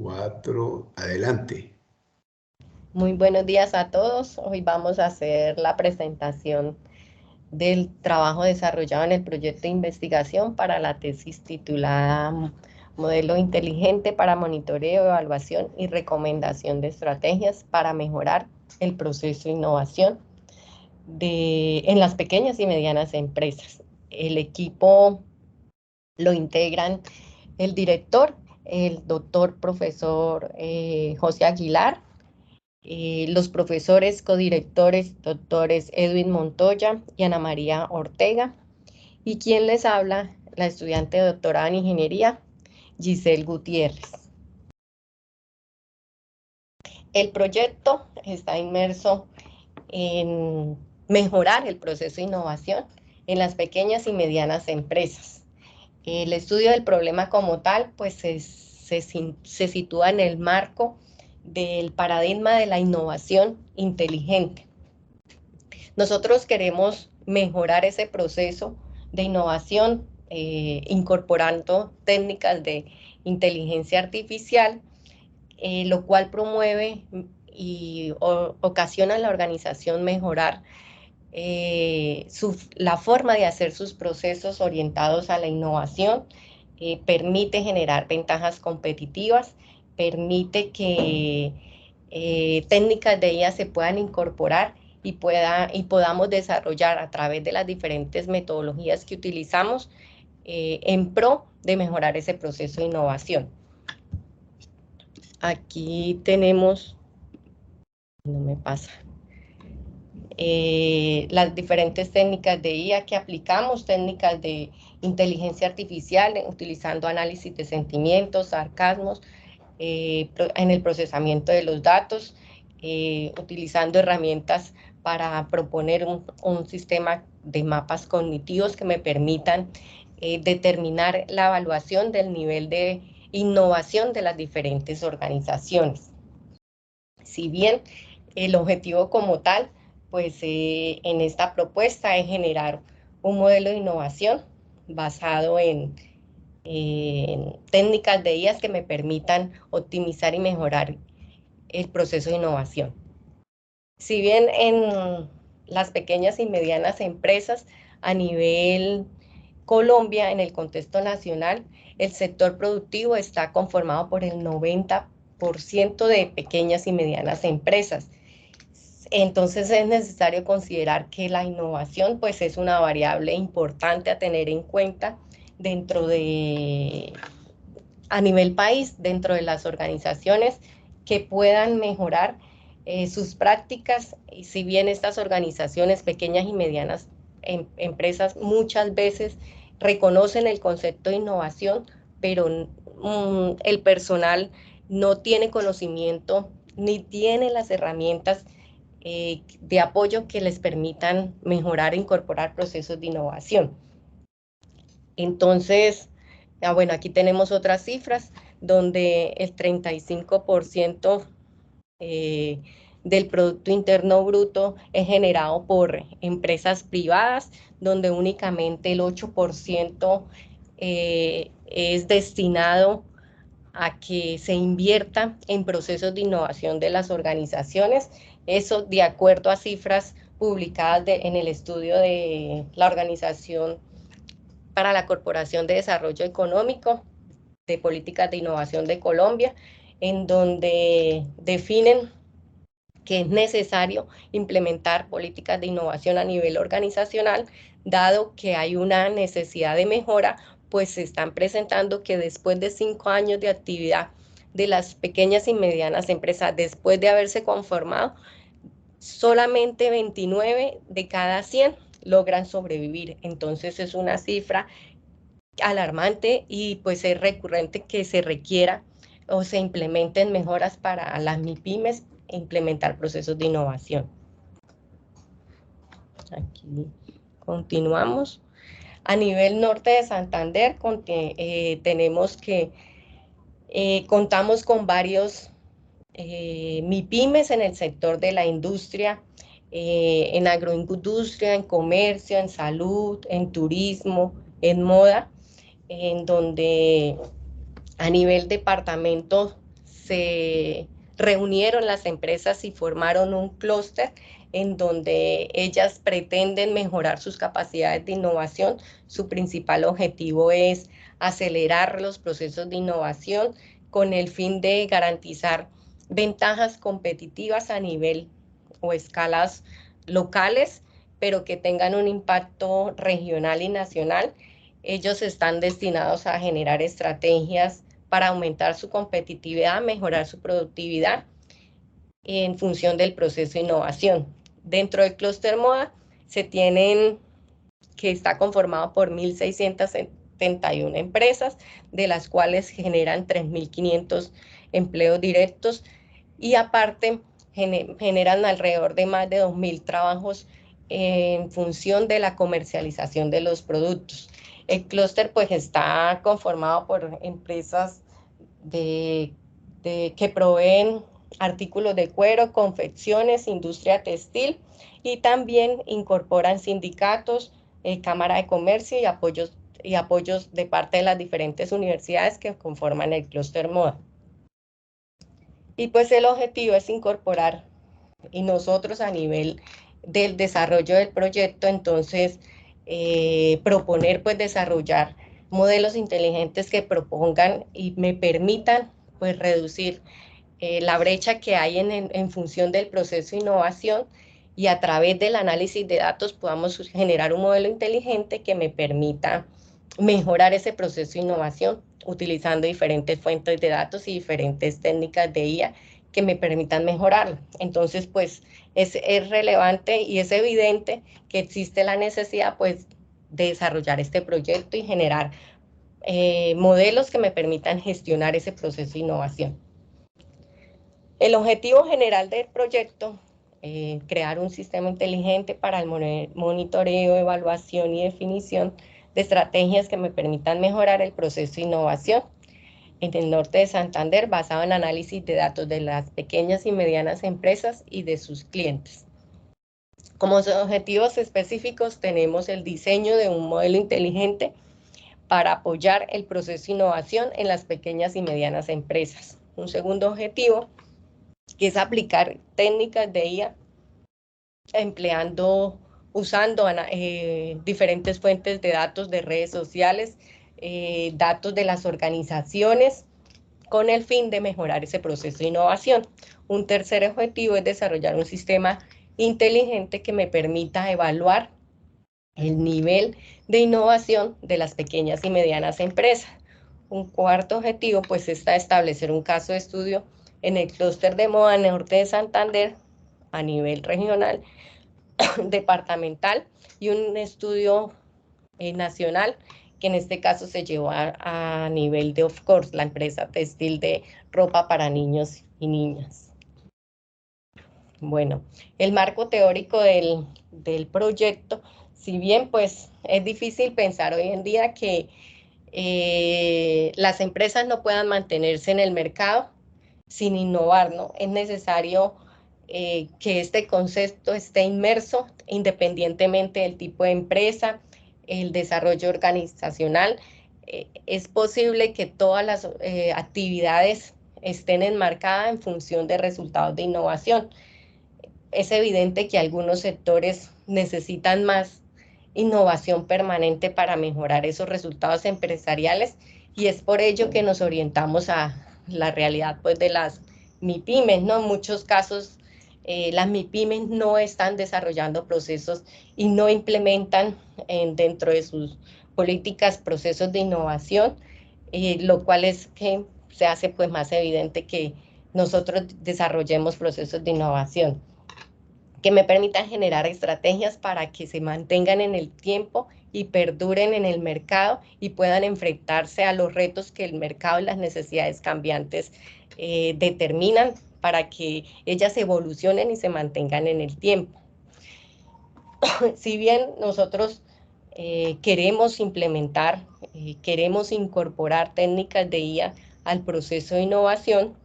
4, adelante. Muy buenos días a todos. Hoy vamos a hacer la presentación del trabajo desarrollado en el proyecto de investigación para la tesis titulada Modelo inteligente para monitoreo, evaluación y recomendación de estrategias para mejorar el proceso de innovación en las pequeñas y medianas empresas. El equipo lo integran el director, el doctor profesor José Aguilar, los profesores codirectores, doctores Edwin Montoya y Ana María Ortega, y quien les habla, la estudiante doctorada en Ingeniería, Giselle Gutiérrez. El proyecto está inmerso en mejorar el proceso de innovación en las pequeñas y medianas empresas. El estudio del problema como tal, pues se sitúa en el marco del paradigma de la innovación inteligente. Nosotros queremos mejorar ese proceso de innovación incorporando técnicas de inteligencia artificial, lo cual promueve y ocasiona en la organización mejorar la forma de hacer sus procesos orientados a la innovación, permite generar ventajas competitivas, permite que técnicas de IA se puedan incorporar y podamos desarrollar a través de las diferentes metodologías que utilizamos en pro de mejorar ese proceso de innovación. Aquí tenemos, no me pasa, las diferentes técnicas de IA que aplicamos, técnicas de inteligencia artificial, utilizando análisis de sentimientos, sarcasmos, en el procesamiento de los datos, utilizando herramientas para proponer un sistema de mapas cognitivos que me permitan determinar la evaluación del nivel de innovación de las diferentes organizaciones. Si bien el objetivo como tal, pues en esta propuesta es generar un modelo de innovación basado en técnicas de IA que me permitan optimizar y mejorar el proceso de innovación. Si bien en las pequeñas y medianas empresas a nivel Colombia, en el contexto nacional, el sector productivo está conformado por el 90% de pequeñas y medianas empresas. Entonces es necesario considerar que la innovación pues es una variable importante a tener en cuenta a nivel país, dentro de las organizaciones que puedan mejorar sus prácticas. Y si bien estas organizaciones pequeñas y medianas empresas muchas veces reconocen el concepto de innovación, pero el personal no tiene conocimiento ni tiene las herramientas de apoyo que les permitan mejorar e incorporar procesos de innovación. Entonces, bueno, aquí tenemos otras cifras donde el 35% del Producto Interno Bruto es generado por empresas privadas, donde únicamente el 8% es destinado a que se invierta en procesos de innovación de las organizaciones. Eso de acuerdo a cifras publicadas en el estudio de la Organización para la Corporación de Desarrollo Económico de Políticas de Innovación de Colombia, en donde definen que es necesario implementar políticas de innovación a nivel organizacional, dado que hay una necesidad de mejora, pues se están presentando que después de 5 años de actividad de las pequeñas y medianas empresas, después de haberse conformado, solamente 29 de cada 100 logran sobrevivir. Entonces es una cifra alarmante y pues es recurrente que se requiera o se implementen mejoras para las MIPYMES e implementar procesos de innovación. Aquí continuamos. A nivel norte de Santander tenemos que contamos con varios MIPYMES en el sector de la industria, en agroindustria, en comercio, en salud, en turismo, en moda, en donde a nivel departamento se reunieron las empresas y formaron un clúster en donde ellas pretenden mejorar sus capacidades de innovación. Su principal objetivo es acelerar los procesos de innovación con el fin de garantizar ventajas competitivas a nivel o escalas locales, pero que tengan un impacto regional y nacional. Ellos están destinados a generar estrategias para aumentar su competitividad, mejorar su productividad en función del proceso de innovación. Dentro del clúster MODA se tienen, que está conformado por 1.671 empresas, de las cuales generan 3.500 empleos directos y aparte generan alrededor de más de 2.000 trabajos en función de la comercialización de los productos. El clúster pues está conformado por empresas que proveen artículos de cuero, confecciones, industria textil y también incorporan sindicatos, Cámara de Comercio y apoyos de parte de las diferentes universidades que conforman el clúster MODA. Y pues el objetivo es incorporar, y nosotros a nivel del desarrollo del proyecto, entonces proponer pues desarrollar modelos inteligentes que propongan y me permitan pues reducir la brecha que hay en función del proceso de innovación y a través del análisis de datos podamos generar un modelo inteligente que me permita mejorar ese proceso de innovación utilizando diferentes fuentes de datos y diferentes técnicas de IA que me permitan mejorarlo. Entonces, pues es relevante y es evidente que existe la necesidad pues de desarrollar este proyecto y generar modelos que me permitan gestionar ese proceso de innovación. El objetivo general del proyecto, crear un sistema inteligente para el monitoreo, evaluación y definición de estrategias que me permitan mejorar el proceso de innovación en el norte de Santander, basado en análisis de datos de las pequeñas y medianas empresas y de sus clientes. Como objetivos específicos tenemos el diseño de un modelo inteligente para apoyar el proceso de innovación en las pequeñas y medianas empresas. Un segundo objetivo, que es aplicar técnicas de IA usando diferentes fuentes de datos de redes sociales, datos de las organizaciones, con el fin de mejorar ese proceso de innovación. Un tercer objetivo es desarrollar un sistema inteligente que me permita evaluar el nivel de innovación de las pequeñas y medianas empresas. Un cuarto objetivo pues está establecer un caso de estudio en el clúster de MODA norte de Santander a nivel regional, departamental y un estudio nacional que en este caso se llevó a nivel de Of Course, la empresa textil de ropa para niños y niñas. Bueno, el marco teórico del proyecto, si bien pues es difícil pensar hoy en día que las empresas no puedan mantenerse en el mercado sin innovar, ¿no? Es necesario que este concepto esté inmerso independientemente del tipo de empresa, el desarrollo organizacional. Es posible que todas las actividades estén enmarcadas en función de resultados de innovación. Es evidente que algunos sectores necesitan más innovación permanente para mejorar esos resultados empresariales y es por ello que nos orientamos a la realidad pues de las MIPYMES, ¿no? En muchos casos las MIPYMES no están desarrollando procesos y no implementan dentro de sus políticas procesos de innovación, lo cual es que se hace pues más evidente que nosotros desarrollemos procesos de innovación que me permitan generar estrategias para que se mantengan en el tiempo y perduren en el mercado y puedan enfrentarse a los retos que el mercado y las necesidades cambiantes determinan para que ellas evolucionen y se mantengan en el tiempo. Si bien nosotros queremos implementar, queremos incorporar técnicas de IA al proceso de innovación,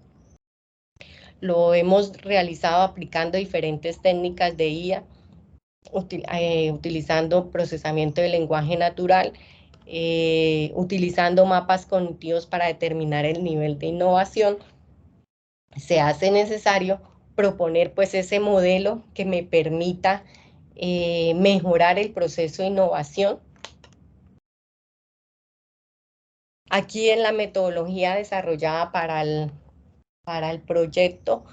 lo hemos realizado aplicando diferentes técnicas de IA, utilizando procesamiento de lenguaje natural, utilizando mapas cognitivos para determinar el nivel de innovación se hace necesario proponer pues ese modelo que me permita mejorar el proceso de innovación. Aquí en la metodología desarrollada para el proyecto,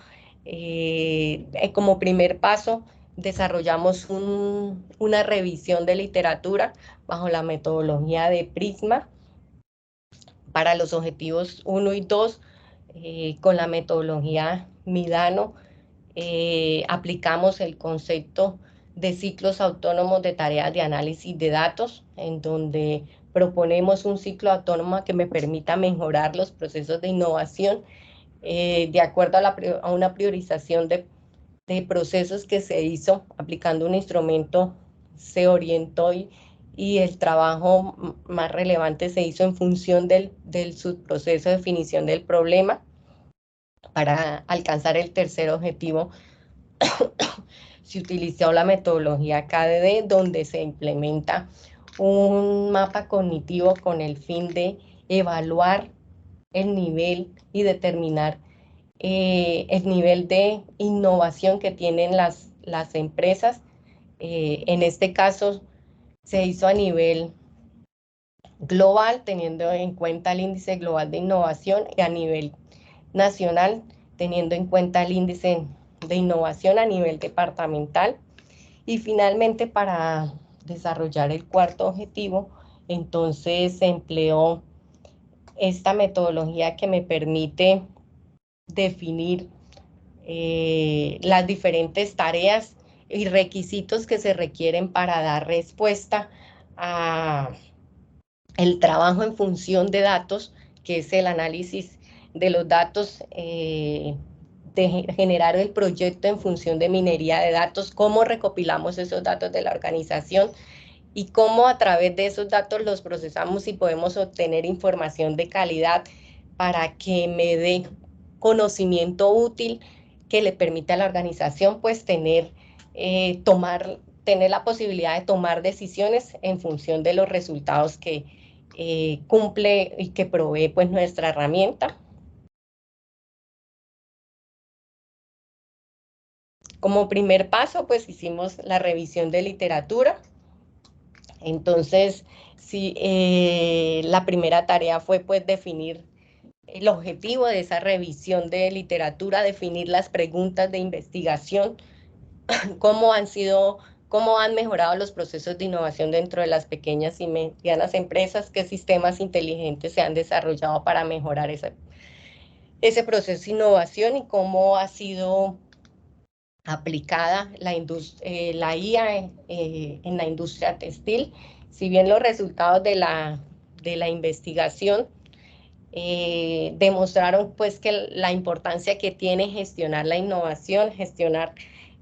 como primer paso, desarrollamos una revisión de literatura bajo la metodología de Prisma para los objetivos 1 y 2, con la metodología Midano. Aplicamos el concepto de ciclos autónomos de tareas de análisis de datos, en donde proponemos un ciclo autónomo que me permita mejorar los procesos de innovación de acuerdo a una priorización de procesos que se hizo aplicando un instrumento, se orientó y el trabajo más relevante se hizo en función del subproceso de definición del problema para alcanzar el tercer objetivo. Se utilizó la metodología KDD, donde se implementa un mapa cognitivo con el fin de evaluar el nivel y determinar el nivel de innovación que tienen las empresas. En este caso se hizo a nivel global, teniendo en cuenta el índice global de innovación, y a nivel nacional, teniendo en cuenta el índice de innovación a nivel departamental. Y finalmente, para desarrollar el cuarto objetivo, entonces se empleó esta metodología que me permite definir las diferentes tareas y requisitos que se requieren para dar respuesta a el trabajo en función de datos, que es el análisis de los datos, de generar el proyecto en función de minería de datos, cómo recopilamos esos datos de la organización y cómo a través de esos datos los procesamos y podemos obtener información de calidad para que me dé conocimiento útil que le permita a la organización pues tener la posibilidad de tomar decisiones en función de los resultados que cumple y que provee pues nuestra herramienta. Como primer paso pues hicimos la revisión de literatura. Entonces, sí, la primera tarea fue pues definir el objetivo de esa revisión de literatura, definir las preguntas de investigación, cómo han mejorado los procesos de innovación dentro de las pequeñas y medianas empresas, qué sistemas inteligentes se han desarrollado para mejorar ese proceso de innovación y cómo ha sido aplicada la IA en la industria textil. Si bien los resultados de la investigación demostraron pues que la importancia que tiene gestionar la innovación, gestionar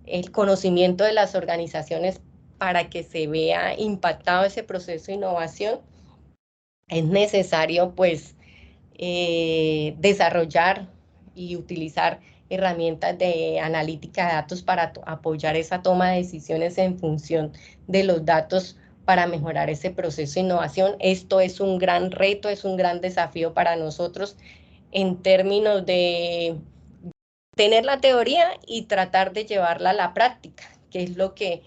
el conocimiento de las organizaciones para que se vea impactado ese proceso de innovación, es necesario pues desarrollar y utilizar herramientas de analítica de datos para apoyar esa toma de decisiones en función de los datos para mejorar ese proceso de innovación. Esto es un gran reto, es un gran desafío para nosotros en términos de tener la teoría y tratar de llevarla a la práctica, que es lo que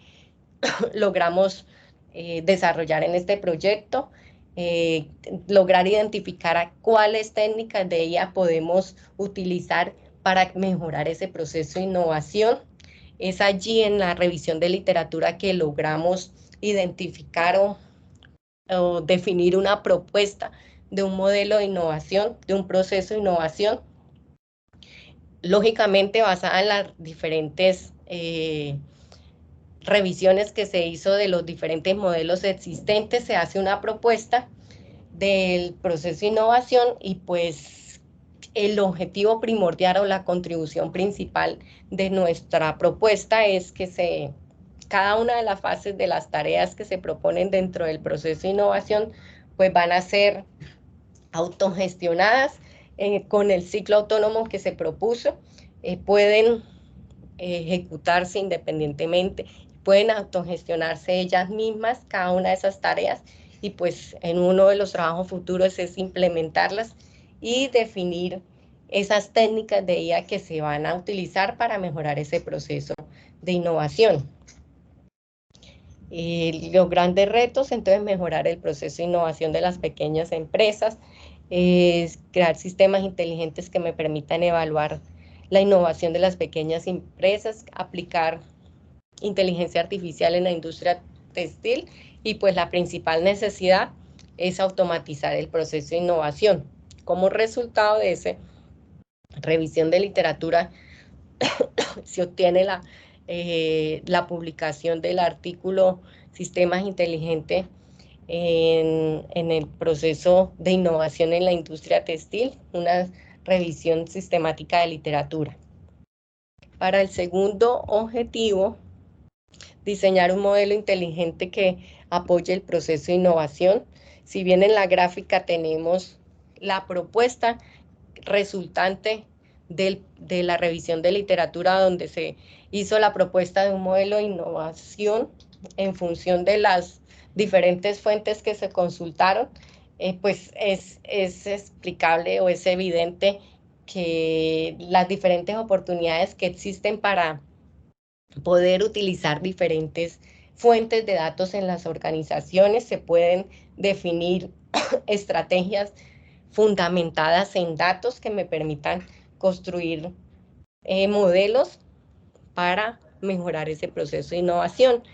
logramos desarrollar en este proyecto. Lograr identificar a cuáles técnicas de IA podemos utilizar para mejorar ese proceso de innovación. Es allí en la revisión de literatura que logramos identificar o definir una propuesta de un modelo de innovación, de un proceso de innovación, lógicamente basada en las diferentes revisiones que se hizo de los diferentes modelos existentes. Se hace una propuesta del proceso de innovación y pues el objetivo primordial o la contribución principal de nuestra propuesta es que cada una de las fases de las tareas que se proponen dentro del proceso de innovación pues van a ser autogestionadas con el ciclo autónomo que se propuso. Pueden ejecutarse independientemente, pueden autogestionarse ellas mismas cada una de esas tareas y pues en uno de los trabajos futuros es implementarlas y definir esas técnicas de IA que se van a utilizar para mejorar ese proceso de innovación. Los grandes retos, entonces, mejorar el proceso de innovación de las pequeñas empresas, crear sistemas inteligentes que me permitan evaluar la innovación de las pequeñas empresas, aplicar inteligencia artificial en la industria textil, y pues la principal necesidad es automatizar el proceso de innovación. Como resultado de esa revisión de literatura se obtiene la publicación del artículo Sistemas Inteligentes en el proceso de innovación en la industria textil, una revisión sistemática de literatura. Para el segundo objetivo, diseñar un modelo inteligente que apoye el proceso de innovación. Si bien en la gráfica tenemos la propuesta resultante de la revisión de literatura, donde se hizo la propuesta de un modelo de innovación en función de las diferentes fuentes que se consultaron, pues es explicable o es evidente que las diferentes oportunidades que existen para poder utilizar diferentes fuentes de datos en las organizaciones, se pueden definir estrategias fundamentadas en datos que me permitan construir modelos para mejorar ese proceso de innovación.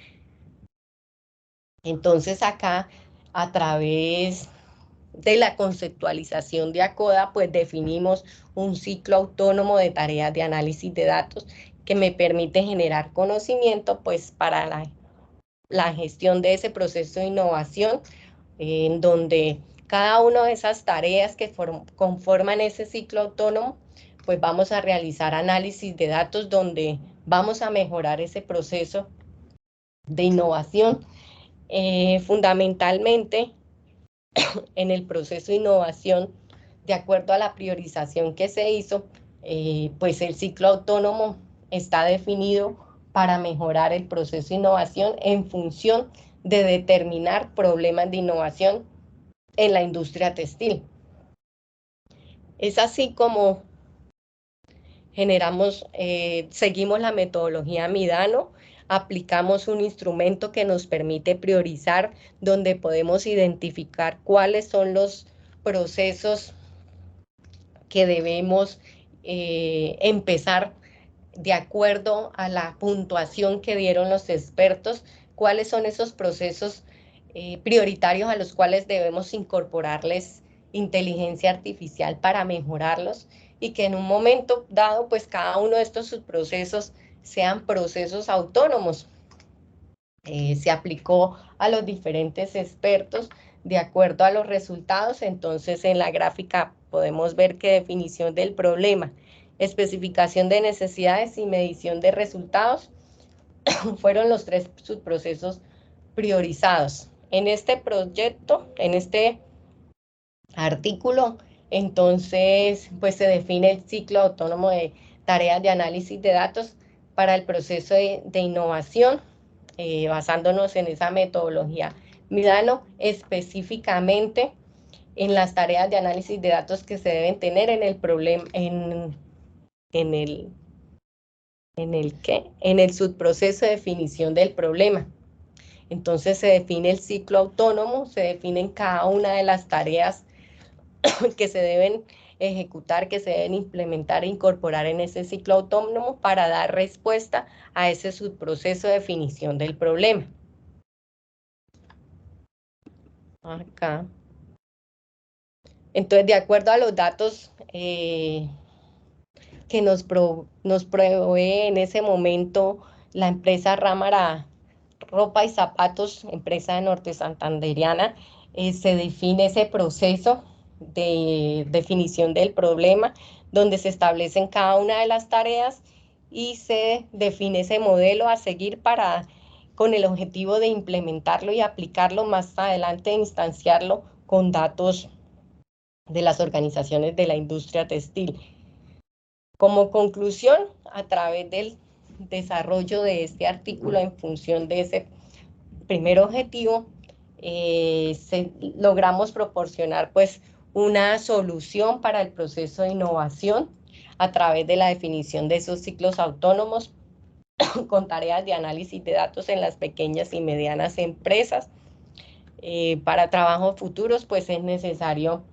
Entonces acá, a través de la conceptualización de ACODA, pues definimos un ciclo autónomo de tareas de análisis de datos que me permite generar conocimiento pues para la gestión de ese proceso de innovación, en donde cada una de esas tareas que conforman ese ciclo autónomo, pues vamos a realizar análisis de datos donde vamos a mejorar ese proceso de innovación. Fundamentalmente, en el proceso de innovación, de acuerdo a la priorización que se hizo, pues el ciclo autónomo está definido para mejorar el proceso de innovación en función de determinar problemas de innovación en la industria textil. Es así como seguimos la metodología Midano, aplicamos un instrumento que nos permite priorizar, donde podemos identificar cuáles son los procesos que debemos empezar de acuerdo a la puntuación que dieron los expertos, cuáles son esos procesos prioritarios a los cuales debemos incorporarles inteligencia artificial para mejorarlos, y que en un momento dado, pues cada uno de estos subprocesos sean procesos autónomos. Se aplicó a los diferentes expertos de acuerdo a los resultados. Entonces en la gráfica podemos ver que definición del problema, especificación de necesidades y medición de resultados fueron los 3 subprocesos priorizados. En este proyecto, en este artículo, entonces pues se define el ciclo autónomo de tareas de análisis de datos para el proceso de innovación, basándonos en esa metodología Midano, específicamente en las tareas de análisis de datos que se deben tener en el problema, en el subproceso de definición del problema. Entonces se define el ciclo autónomo, se definen cada una de las tareas que se deben ejecutar, que se deben implementar e incorporar en ese ciclo autónomo para dar respuesta a ese subproceso de definición del problema. Acá. Entonces, de acuerdo a los datos que nos provee en ese momento la empresa Rámara Ropa y Zapatos, empresa de norte santanderiana, se define ese proceso de definición del problema, donde se establecen cada una de las tareas y se define ese modelo a seguir con el objetivo de implementarlo y aplicarlo más adelante, instanciarlo con datos de las organizaciones de la industria textil. Como conclusión, a través del desarrollo de este artículo en función de ese primer objetivo, logramos proporcionar pues una solución para el proceso de innovación a través de la definición de esos ciclos autónomos con tareas de análisis de datos en las pequeñas y medianas empresas. Para trabajos futuros, pues es necesario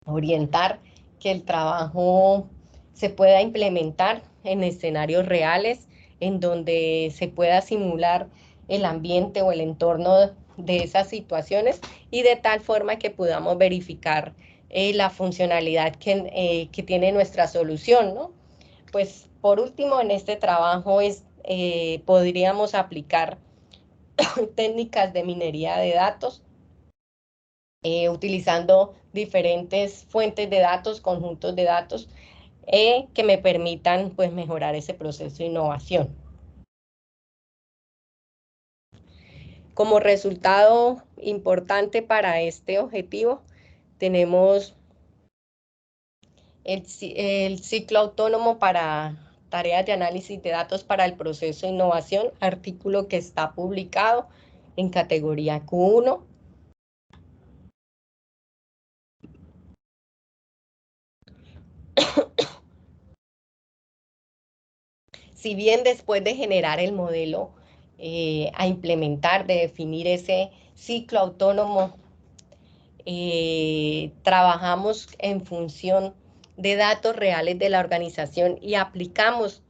orientar que el trabajo se pueda implementar en escenarios reales, en donde se pueda simular el ambiente o el entorno de esas situaciones y de tal forma que podamos verificar la funcionalidad que tiene nuestra solución, ¿no? Pues por último, en este trabajo podríamos aplicar técnicas de minería de datos, utilizando diferentes fuentes de datos, conjuntos de datos, que me permitan pues mejorar ese proceso de innovación. Como resultado importante para este objetivo, tenemos el ciclo autónomo para tareas de análisis de datos para el proceso de innovación, artículo que está publicado en categoría Q1. Si bien después de generar el modelo a implementar, de definir ese ciclo autónomo, trabajamos en función de datos reales de la organización y aplicamos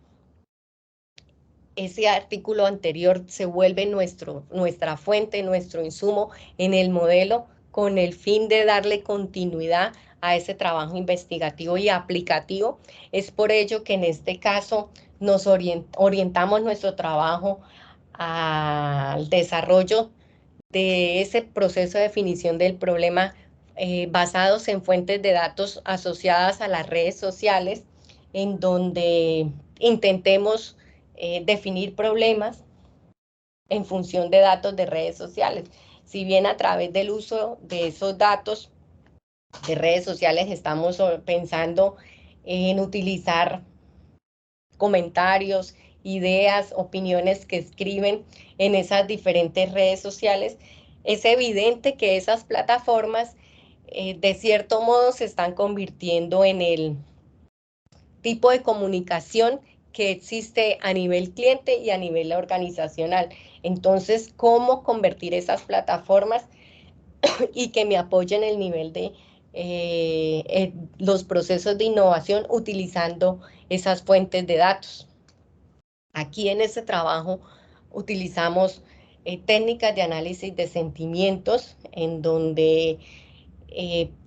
ese artículo anterior, se vuelve nuestra fuente, nuestro insumo en el modelo, con el fin de darle continuidad a ese trabajo investigativo y aplicativo. Es por ello que en este caso nos orientamos nuestro trabajo al desarrollo de ese proceso de definición del problema basados en fuentes de datos asociadas a las redes sociales, en donde intentemos definir problemas en función de datos de redes sociales. Si bien a través del uso de esos datos de redes sociales estamos pensando en utilizar comentarios, ideas, opiniones que escriben en esas diferentes redes sociales, es evidente que esas plataformas de cierto modo se están convirtiendo en el tipo de comunicación que existe a nivel cliente y a nivel organizacional. Entonces, ¿cómo convertir esas plataformas y que me apoyen el nivel de los procesos de innovación utilizando esas fuentes de datos? Aquí en este trabajo utilizamos técnicas de análisis de sentimientos, en donde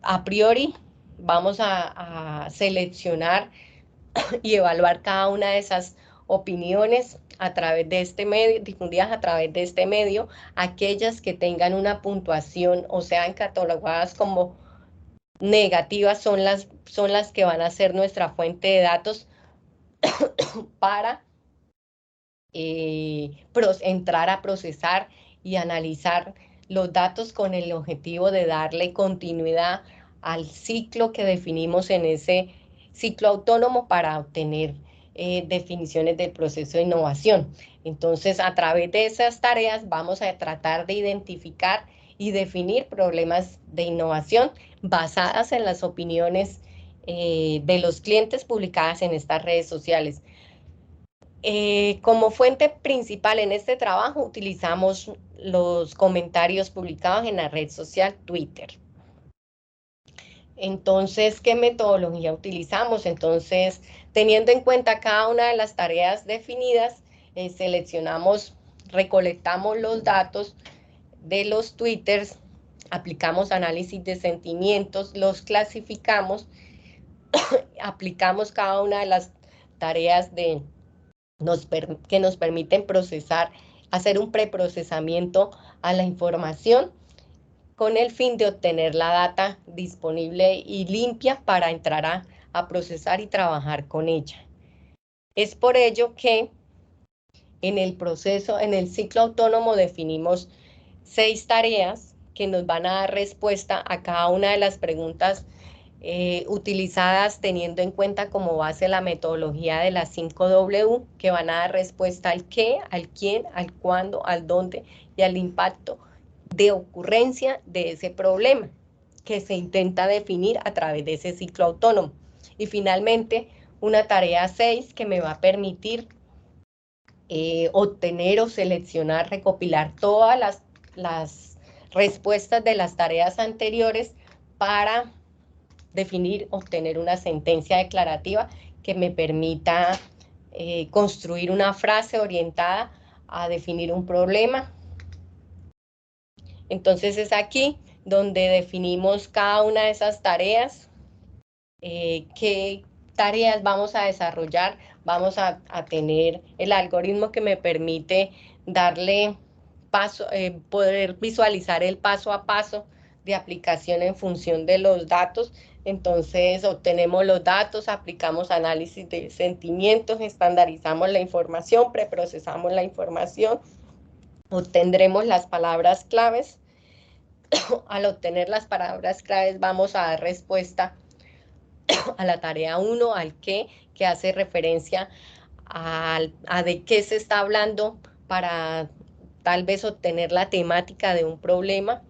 a priori vamos a seleccionar y evaluar cada una de esas opiniones a través de este medio, difundidas a través de este medio, aquellas que tengan una puntuación o sean catalogadas como negativas son las que van a ser nuestra fuente de datos para entrar a procesar y analizar los datos con el objetivo de darle continuidad al ciclo que definimos en ese ciclo autónomo para obtener definiciones del proceso de innovación. Entonces, a través de esas tareas vamos a tratar de identificar y definir problemas de innovación basadas en las opiniones de los clientes publicadas en estas redes sociales. Como fuente principal en este trabajo utilizamos los comentarios publicados en la red social Twitter. Entonces, ¿qué metodología utilizamos? Entonces, teniendo en cuenta cada una de las tareas definidas, recolectamos los datos de los twitters, aplicamos análisis de sentimientos, los clasificamos, aplicamos cada una de las tareas que nos permiten procesar, hacer un preprocesamiento a la información con el fin de obtener la data disponible y limpia para entrar a procesar y trabajar con ella. Es por ello que en el ciclo autónomo definimos 6 tareas que nos van a dar respuesta a cada una de las preguntas utilizadas, teniendo en cuenta como base la metodología de las 5W, que van a dar respuesta al qué, al quién, al cuándo, al dónde y al impacto de ocurrencia de ese problema. que se intenta definir a través de ese ciclo autónomo. Y finalmente, una tarea 6 que me va a permitir obtener o seleccionar, recopilar todas las respuestas de las tareas anteriores para definir, obtener una sentencia declarativa que me permita construir una frase orientada a definir un problema. Entonces es aquí donde definimos cada una de esas tareas, qué tareas vamos a desarrollar. Vamos a tener el algoritmo que me permite darle paso, poder visualizar el paso a paso de aplicación en función de los datos. Entonces obtenemos los datos, aplicamos análisis de sentimientos, estandarizamos la información, preprocesamos la información, obtendremos las palabras claves. Al obtener las palabras claves vamos a dar respuesta a la tarea 1, al qué, que hace referencia a de qué se está hablando para tal vez obtener la temática de un problema,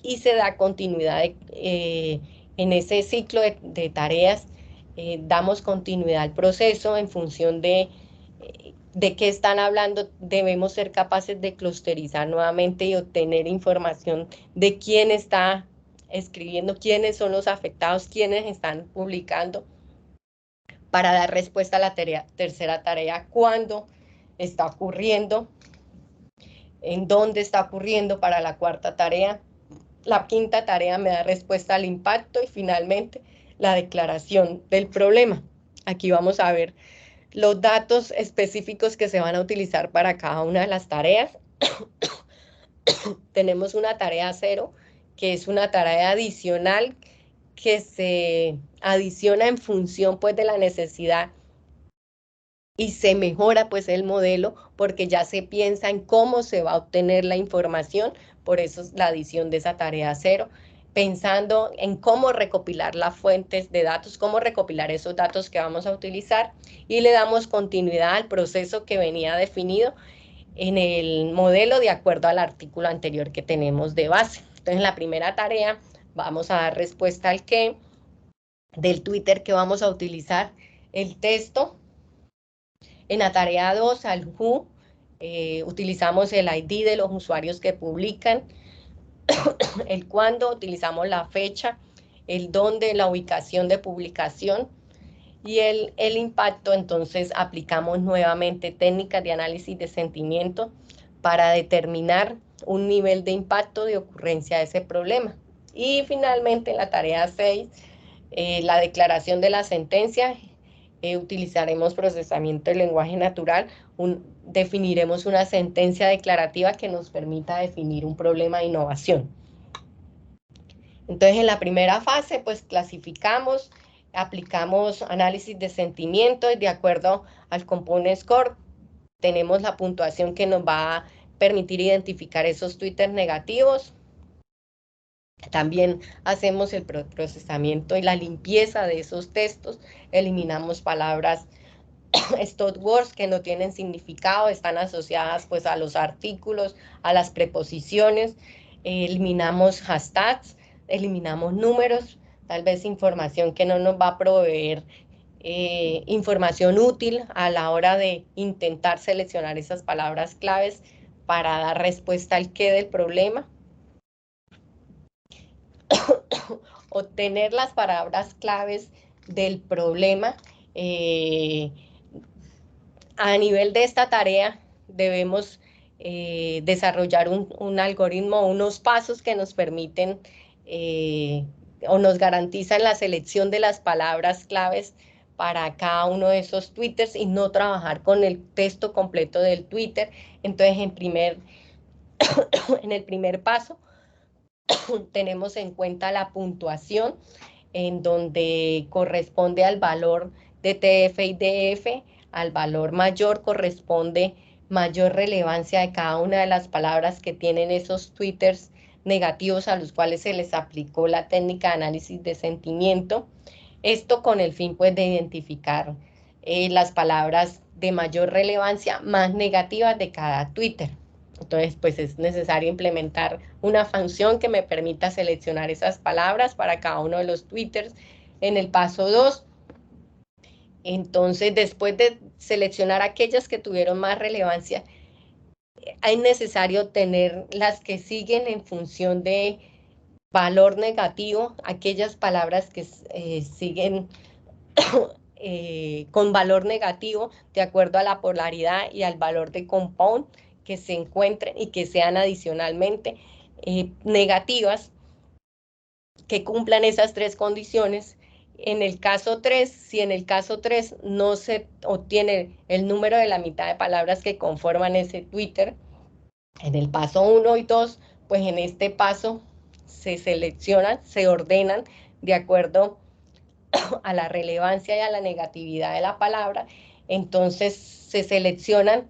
y se da continuidad en ese ciclo de tareas. Damos continuidad al proceso en función de qué están hablando. Debemos ser capaces de clusterizar nuevamente y obtener información de quién está escribiendo, quiénes son los afectados, quiénes están publicando, para dar respuesta a la tercera tarea, cuándo está ocurriendo, en dónde está ocurriendo para la cuarta tarea. La quinta tarea me da respuesta al impacto y finalmente la declaración del problema. Aquí vamos a ver los datos específicos que se van a utilizar para cada una de las tareas. Tenemos una tarea 0, que es una tarea adicional que se adiciona en función pues de la necesidad y se mejora pues el modelo porque ya se piensa en cómo se va a obtener la información. Por eso es la adición de esa tarea 0, pensando en cómo recopilar las fuentes de datos, cómo recopilar esos datos que vamos a utilizar, y le damos continuidad al proceso que venía definido en el modelo de acuerdo al artículo anterior que tenemos de base. Entonces, en la primera tarea vamos a dar respuesta al qué, del Twitter que vamos a utilizar, el texto. En la tarea 2, al who, utilizamos el ID de los usuarios que publican, el cuándo, utilizamos la fecha, el dónde, la ubicación de publicación, y el impacto. Entonces aplicamos nuevamente técnicas de análisis de sentimiento para determinar un nivel de impacto de ocurrencia de ese problema. Y finalmente en la tarea 6, la declaración de la sentencia. Utilizaremos procesamiento del lenguaje natural, definiremos una sentencia declarativa que nos permita definir un problema de innovación. Entonces, en la primera fase, pues clasificamos, aplicamos análisis de sentimiento y de acuerdo al Component Score, tenemos la puntuación que nos va a permitir identificar esos twitters negativos. También hacemos el procesamiento y la limpieza de esos textos, eliminamos palabras stop words que no tienen significado, están asociadas pues a los artículos, a las preposiciones, eliminamos hashtags, eliminamos números, tal vez información que no nos va a proveer información útil a la hora de intentar seleccionar esas palabras claves para dar respuesta al qué del problema. Obtener las palabras claves del problema. A nivel de esta tarea debemos desarrollar un algoritmo, unos pasos que nos permiten o nos garantizan la selección de las palabras claves para cada uno de esos twitters y no trabajar con el texto completo del Twitter. Entonces, en el primer paso tenemos en cuenta la puntuación, en donde corresponde al valor de TF y DF, al valor mayor corresponde mayor relevancia de cada una de las palabras que tienen esos twitters negativos a los cuales se les aplicó la técnica de análisis de sentimiento. Esto con el fin pues de identificar las palabras de mayor relevancia más negativas de cada Twitter. Entonces, pues es necesario implementar una función que me permita seleccionar esas palabras para cada uno de los twitters. En el paso 2, entonces, después de seleccionar aquellas que tuvieron más relevancia, es necesario tener las que siguen en función de valor negativo, aquellas palabras que siguen con valor negativo de acuerdo a la polaridad y al valor de compound que se encuentren y que sean adicionalmente negativas, que cumplan esas tres condiciones. En el caso 3, si en el caso 3 no se obtiene el número de la mitad de palabras que conforman ese Twitter, en el paso 1 y 2, pues en este paso se seleccionan, se ordenan de acuerdo a la relevancia y a la negatividad de la palabra. Entonces se seleccionan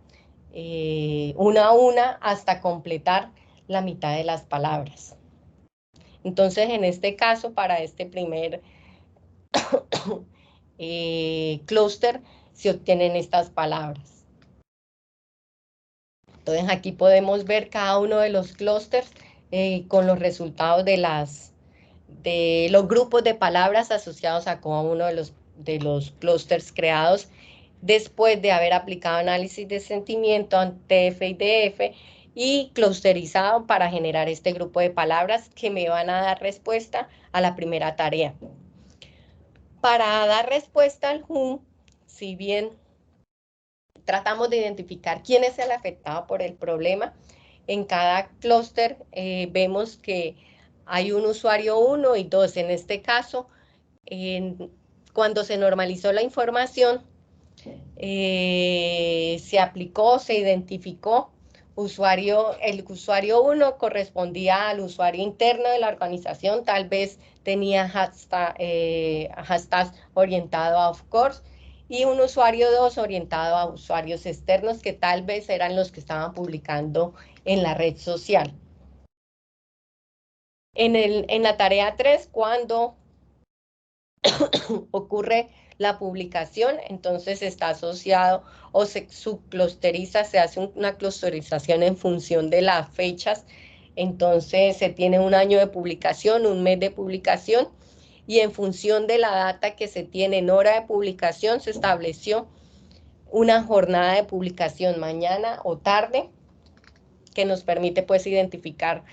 una a una hasta completar la mitad de las palabras. Entonces, en este caso, para este primer clúster, se obtienen estas palabras. Entonces, aquí podemos ver cada uno de los clústeres con los resultados de los grupos de palabras asociados a cada uno de los clústeres creados después de haber aplicado análisis de sentimiento, TF y DF, y clusterizado para generar este grupo de palabras que me van a dar respuesta a la primera tarea. Para dar respuesta al WHO, si bien tratamos de identificar quién es el afectado por el problema, en cada clúster vemos que hay un usuario 1 y 2. En este caso, cuando se normalizó la información, se aplicó, se identificó el usuario 1 correspondía al usuario interno de la organización, tal vez tenía hashtags orientado a of course, y un usuario 2 orientado a usuarios externos que tal vez eran los que estaban publicando en la red social. En la tarea 3, cuando ocurre la publicación, entonces está asociado o se subclusteriza, se hace una clusterización en función de las fechas. Entonces se tiene un año de publicación, un mes de publicación, y en función de la data que se tiene en hora de publicación se estableció una jornada de publicación mañana o tarde que nos permite pues identificar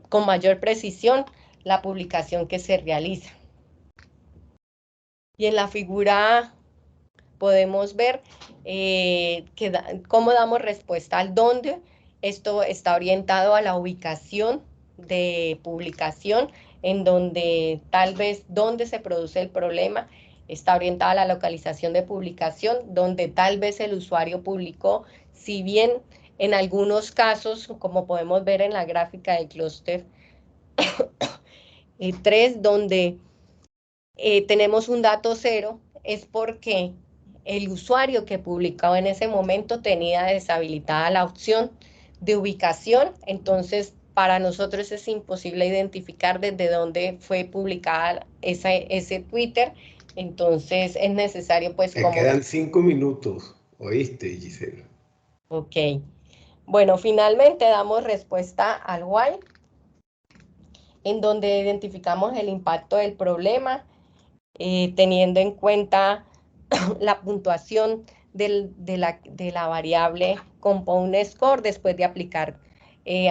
con mayor precisión la publicación que se realiza. Y en la figura podemos ver cómo damos respuesta al dónde. Esto está orientado a la ubicación de publicación, en donde tal vez dónde se produce el problema. Está orientada a la localización de publicación, donde tal vez el usuario publicó, si bien en algunos casos, como podemos ver en la gráfica del clúster 3, donde tenemos un dato 0, es porque el usuario que publicó en ese momento tenía deshabilitada la opción de ubicación, entonces para nosotros es imposible identificar desde dónde fue publicada ese Twitter, entonces es necesario pues Me quedan 5 minutos, ¿oíste, Gisela? Ok, bueno, finalmente damos respuesta al why, en donde identificamos el impacto del problema, teniendo en cuenta la puntuación de la variable compound score después de aplicar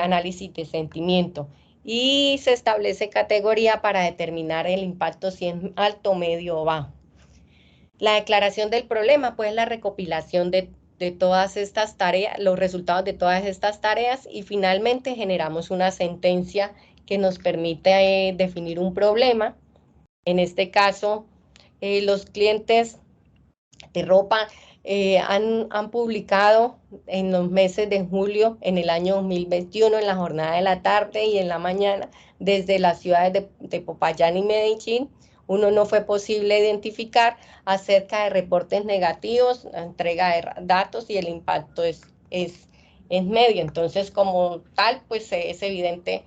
análisis de sentimiento. Y se establece categoría para determinar el impacto si es alto, medio o bajo. La declaración del problema, pues la recopilación de todas estas tareas, los resultados de todas estas tareas, y finalmente generamos una sentencia que nos permite definir un problema. En este caso, los clientes de ropa han publicado en los meses de julio, en el año 2021, en la jornada de la tarde y en la mañana, desde las ciudades de Popayán y Medellín. Uno, no fue posible identificar acerca de reportes negativos, la entrega de datos, y el impacto es medio. Entonces, como tal, pues es evidente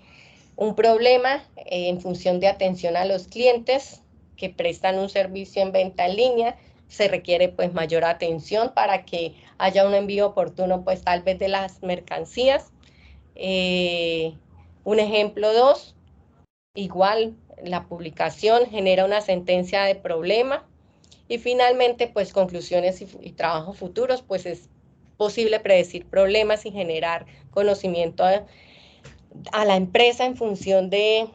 un problema en función de atención a los clientes que prestan un servicio en venta en línea, se requiere pues mayor atención para que haya un envío oportuno pues tal vez de las mercancías. Un ejemplo 2, igual la publicación genera una sentencia de problema. Y finalmente, pues conclusiones y trabajos futuros, pues es posible predecir problemas y generar conocimiento a la empresa en función de,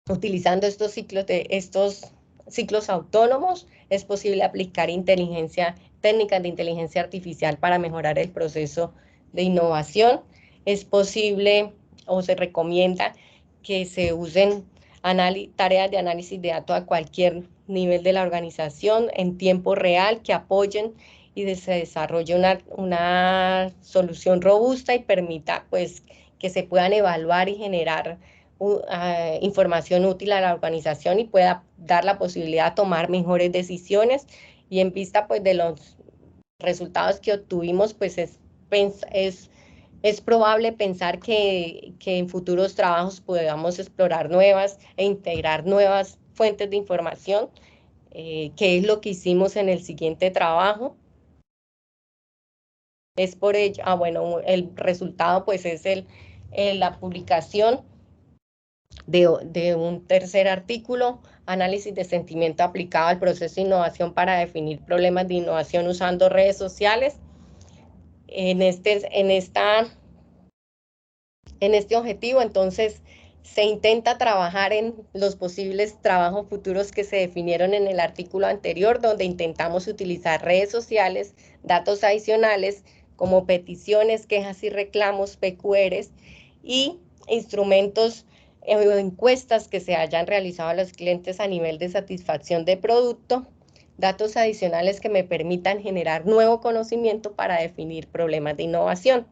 utilizando estos ciclos autónomos, es posible aplicar técnicas de inteligencia artificial para mejorar el proceso de innovación. Es posible o se recomienda que se usen tareas de análisis de datos a cualquier nivel de la organización en tiempo real que apoyen y se desarrolle una solución robusta y permita pues que se puedan evaluar y generar información útil a la organización y pueda dar la posibilidad de tomar mejores decisiones. Y en vista pues de los resultados que obtuvimos, pues es probable pensar que en futuros trabajos podamos explorar nuevas e integrar nuevas fuentes de información, que es lo que hicimos en el siguiente trabajo. Es por ello, bueno, el resultado pues es la publicación de un tercer artículo, análisis de sentimiento aplicado al proceso de innovación para definir problemas de innovación usando redes sociales. En este objetivo, entonces, se intenta trabajar en los posibles trabajos futuros que se definieron en el artículo anterior, donde intentamos utilizar redes sociales, datos adicionales como peticiones, quejas y reclamos, PQRs, y instrumentos o encuestas que se hayan realizado a los clientes a nivel de satisfacción de producto, datos adicionales que me permitan generar nuevo conocimiento para definir problemas de innovación.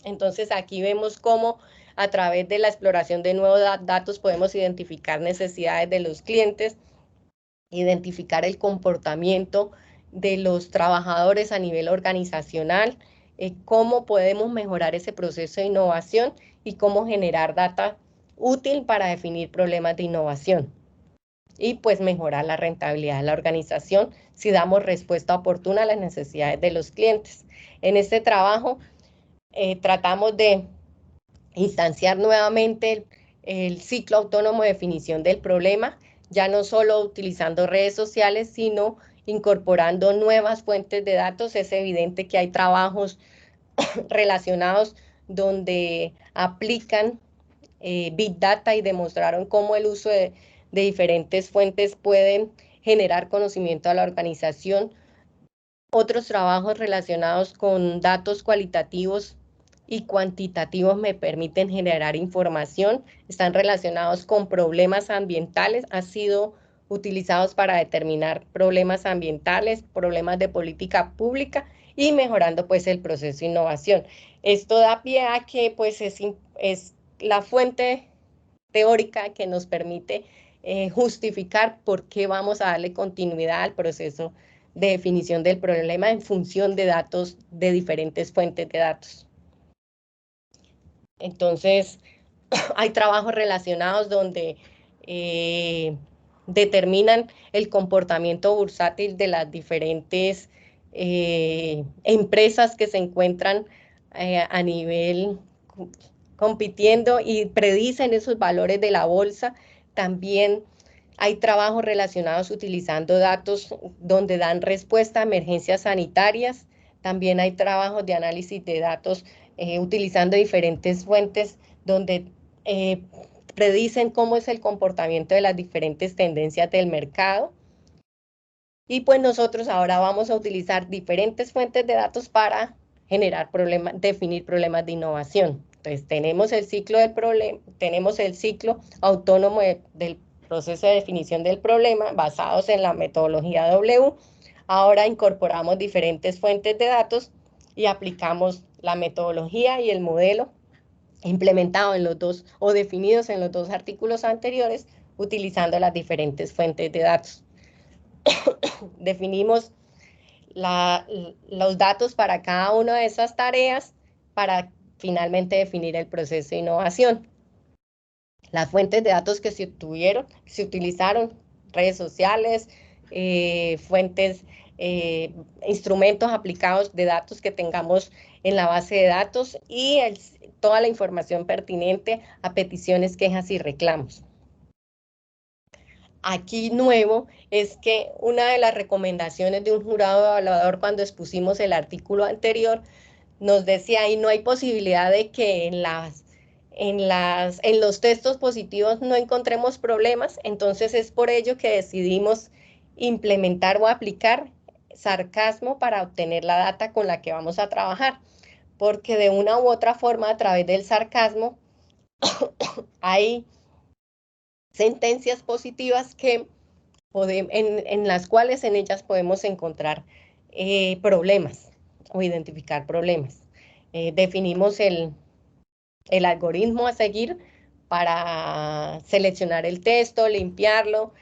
Entonces aquí vemos cómo a través de la exploración de nuevos datos podemos identificar necesidades de los clientes, identificar el comportamiento de los trabajadores a nivel organizacional, cómo podemos mejorar ese proceso de innovación y cómo generar data útil para definir problemas de innovación. Y pues mejorar la rentabilidad de la organización si damos respuesta oportuna a las necesidades de los clientes. En este trabajo tratamos de instanciar nuevamente el ciclo autónomo de definición del problema, ya no solo utilizando redes sociales, sino incorporando nuevas fuentes de datos. Es evidente que hay trabajos relacionados donde aplican Big Data y demostraron cómo el uso de diferentes fuentes pueden generar conocimiento a la organización. Otros trabajos relacionados con datos cualitativos y cuantitativos me permiten generar información, están relacionados con problemas ambientales, han sido utilizados para determinar problemas ambientales, problemas de política pública y mejorando pues el proceso de innovación. Esto da pie a que pues es la fuente teórica que nos permite justificar por qué vamos a darle continuidad al proceso de definición del problema en función de datos de diferentes fuentes de datos. Entonces, hay trabajos relacionados donde determinan el comportamiento bursátil de las diferentes empresas que se encuentran a nivel compitiendo y predicen esos valores de la bolsa. También hay trabajos relacionados utilizando datos donde dan respuesta a emergencias sanitarias. También hay trabajos de análisis de datos utilizando diferentes fuentes donde predicen cómo es el comportamiento de las diferentes tendencias del mercado. Y pues nosotros ahora vamos a utilizar diferentes fuentes de datos para generar definir problemas de innovación. Entonces tenemos el ciclo del problema, tenemos el ciclo autónomo del proceso de definición del problema basados en la metodología W. Ahora incorporamos diferentes fuentes de datos y aplicamos la metodología y el modelo implementado en los dos o definidos en los dos artículos anteriores utilizando las diferentes fuentes de datos. Definimos los datos para cada una de esas tareas para finalmente definir el proceso de innovación. Las fuentes de datos que se utilizaron, redes sociales, fuentes, instrumentos aplicados de datos que tengamos en la base de datos y toda la información pertinente a peticiones, quejas y reclamos. Aquí nuevo es que una de las recomendaciones de un jurado evaluador cuando expusimos el artículo anterior nos decía ahí no hay posibilidad de que en los textos positivos no encontremos problemas, entonces es por ello que decidimos implementar o aplicar sarcasmo para obtener la data con la que vamos a trabajar, porque de una u otra forma a través del sarcasmo hay sentencias positivas que en las cuales en ellas podemos encontrar problemas o identificar problemas. Definimos el algoritmo a seguir para seleccionar el texto, limpiarlo,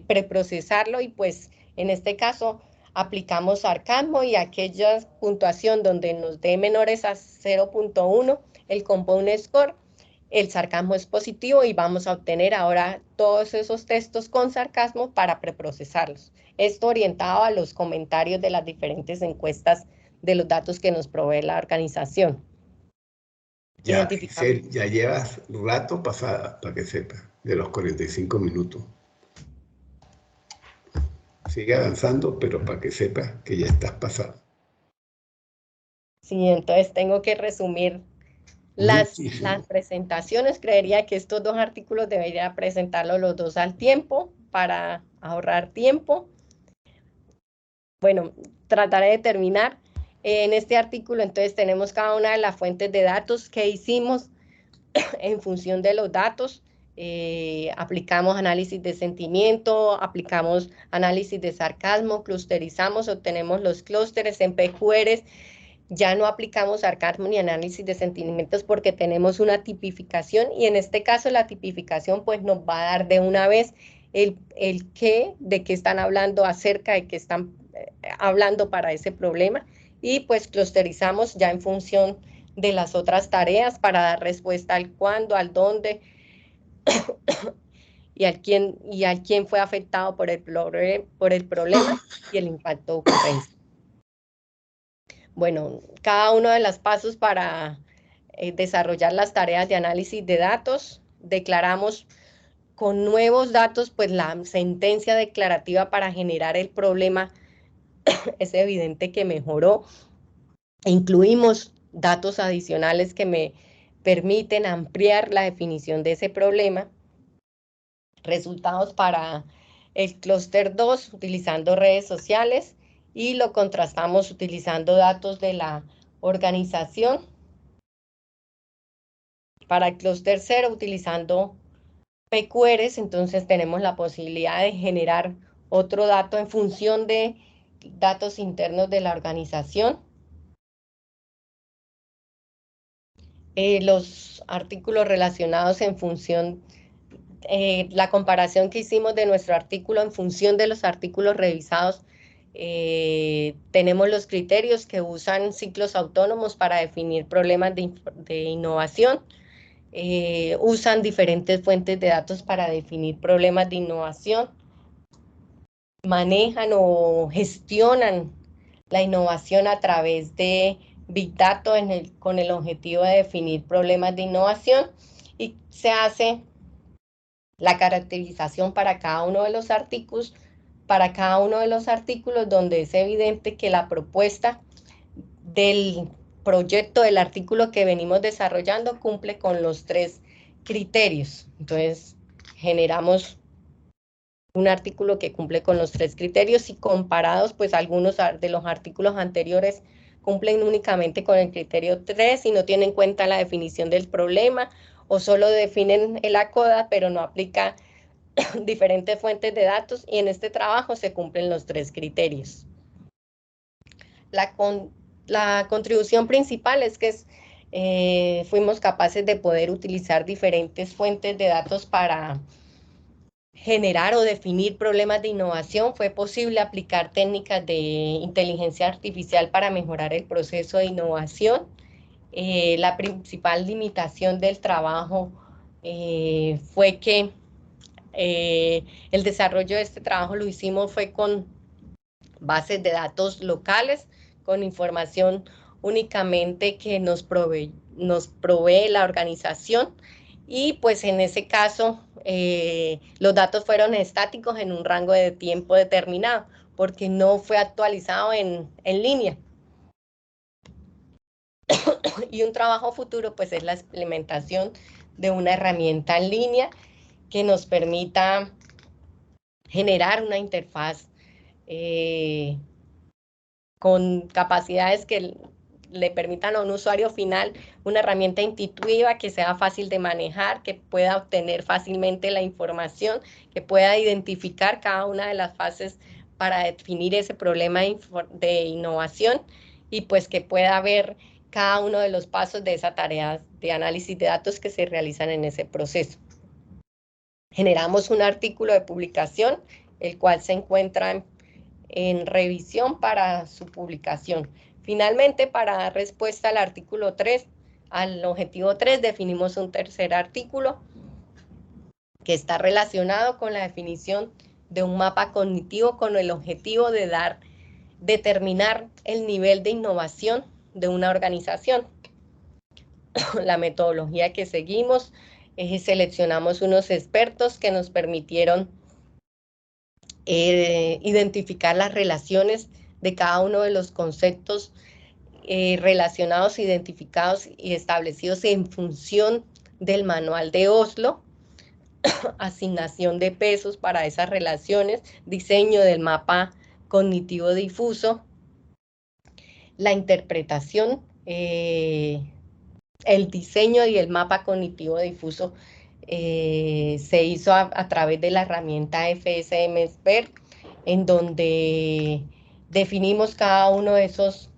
preprocesarlo y pues en este caso aplicamos sarcasmo y aquella puntuación donde nos dé menores a 0.1 el compound score, el sarcasmo es positivo y vamos a obtener ahora todos esos textos con sarcasmo para preprocesarlos. Esto orientado a los comentarios de las diferentes encuestas de los datos que nos provee la organización. Ya, Giselle, ya llevas rato pasada, para que sepas, de los 45 minutos. Sigue avanzando, pero para que sepas que ya estás pasado. Sí, entonces tengo que resumir las presentaciones. Creería que estos dos artículos debería presentarlos los dos al tiempo para ahorrar tiempo. Bueno, trataré de terminar. En este artículo entonces tenemos cada una de las fuentes de datos que hicimos en función de los datos. Aplicamos análisis de sentimiento, aplicamos análisis de sarcasmo, clusterizamos, obtenemos los clústeres en PQRs. Ya no aplicamos sarcasmo ni análisis de sentimientos porque tenemos una tipificación y en este caso la tipificación pues nos va a dar de una vez el qué, de qué están hablando, acerca de qué están hablando para ese problema y pues clusterizamos ya en función de las otras tareas para dar respuesta al cuándo, al dónde y al quién fue afectado por el problema y el impacto de ocurrencia. Bueno, cada uno de los pasos para desarrollar las tareas de análisis de datos, declaramos con nuevos datos, pues la sentencia declarativa para generar el problema es evidente que mejoró. Incluimos datos adicionales que me permiten ampliar la definición de ese problema. Resultados para el clúster 2 utilizando redes sociales y lo contrastamos utilizando datos de la organización. Para el clúster 0 utilizando PQRs, entonces tenemos la posibilidad de generar otro dato en función de datos internos de la organización. Los artículos relacionados en función, la comparación que hicimos de nuestro artículo en función de los artículos revisados, tenemos los criterios que usan ciclos autónomos para definir problemas de innovación, usan diferentes fuentes de datos para definir problemas de innovación, manejan o gestionan la innovación a través de Big Data con el objetivo de definir problemas de innovación y se hace la caracterización para cada uno de los artículos, donde es evidente que la propuesta del proyecto del artículo que venimos desarrollando cumple con los 3 criterios. Entonces, generamos un artículo que cumple con los 3 criterios y comparados, pues algunos de los artículos anteriores cumplen únicamente con el criterio 3 y no tienen en cuenta la definición del problema o solo definen el ACODA, pero no aplica diferentes fuentes de datos y en este trabajo se cumplen los 3 criterios. La contribución principal es que fuimos capaces de poder utilizar diferentes fuentes de datos para generar o definir problemas de innovación. Fue posible aplicar técnicas de inteligencia artificial para mejorar el proceso de innovación. La principal limitación del trabajo fue que El desarrollo de este trabajo lo hicimos fue con bases de datos locales, con información únicamente que nos provee la organización, y pues en ese caso los datos fueron estáticos en un rango de tiempo determinado, porque no fue actualizado en línea. Y un trabajo futuro pues es la implementación de una herramienta en línea que nos permita generar una interfaz con capacidades que le permitan a un usuario final una herramienta intuitiva que sea fácil de manejar, que pueda obtener fácilmente la información, que pueda identificar cada una de las fases para definir ese problema de innovación, y pues que pueda ver cada uno de los pasos de esa tarea de análisis de datos que se realizan en ese proceso. Generamos un artículo de publicación, el cual se encuentra en revisión para su publicación. Finalmente, para dar respuesta al artículo 3, al objetivo 3, definimos un tercer artículo que está relacionado con la definición de un mapa cognitivo con el objetivo de determinar el nivel de innovación de una organización. La metodología que seguimos seleccionamos unos expertos que nos permitieron identificar las relaciones de cada uno de los conceptos relacionados, identificados y establecidos en función del manual de Oslo, asignación de pesos para esas relaciones, diseño del mapa cognitivo difuso, la interpretación, el diseño y el mapa cognitivo difuso se hizo a través de la herramienta FSM Expert, en donde definimos cada uno de esos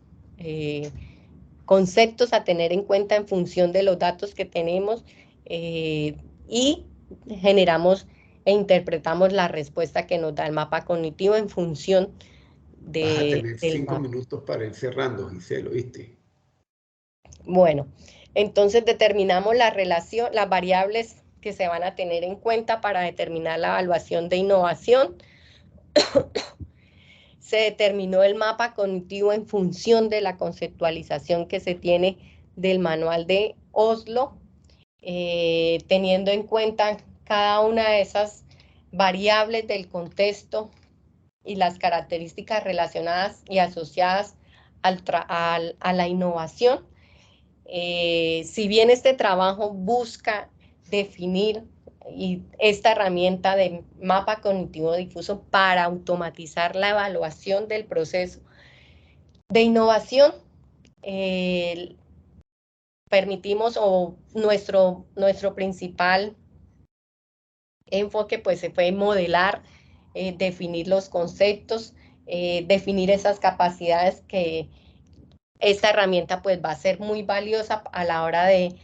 conceptos a tener en cuenta en función de los datos que tenemos, y generamos e interpretamos la respuesta que nos da el mapa cognitivo en función de... Vas a tener 5 minutos para ir cerrando, Gisela, ¿oíste? Bueno, entonces determinamos la relación, las variables que se van a tener en cuenta para determinar la evaluación de innovación. Se determinó el mapa cognitivo en función de la conceptualización que se tiene del manual de Oslo, teniendo en cuenta cada una de esas variables del contexto y las características relacionadas y asociadas a la innovación. Si bien este trabajo busca definir esta herramienta de mapa cognitivo difuso para automatizar la evaluación del proceso de innovación, permitimos, o nuestro principal enfoque pues se fue modelar, definir los conceptos, definir esas capacidades que esta herramienta pues va a ser muy valiosa a la hora de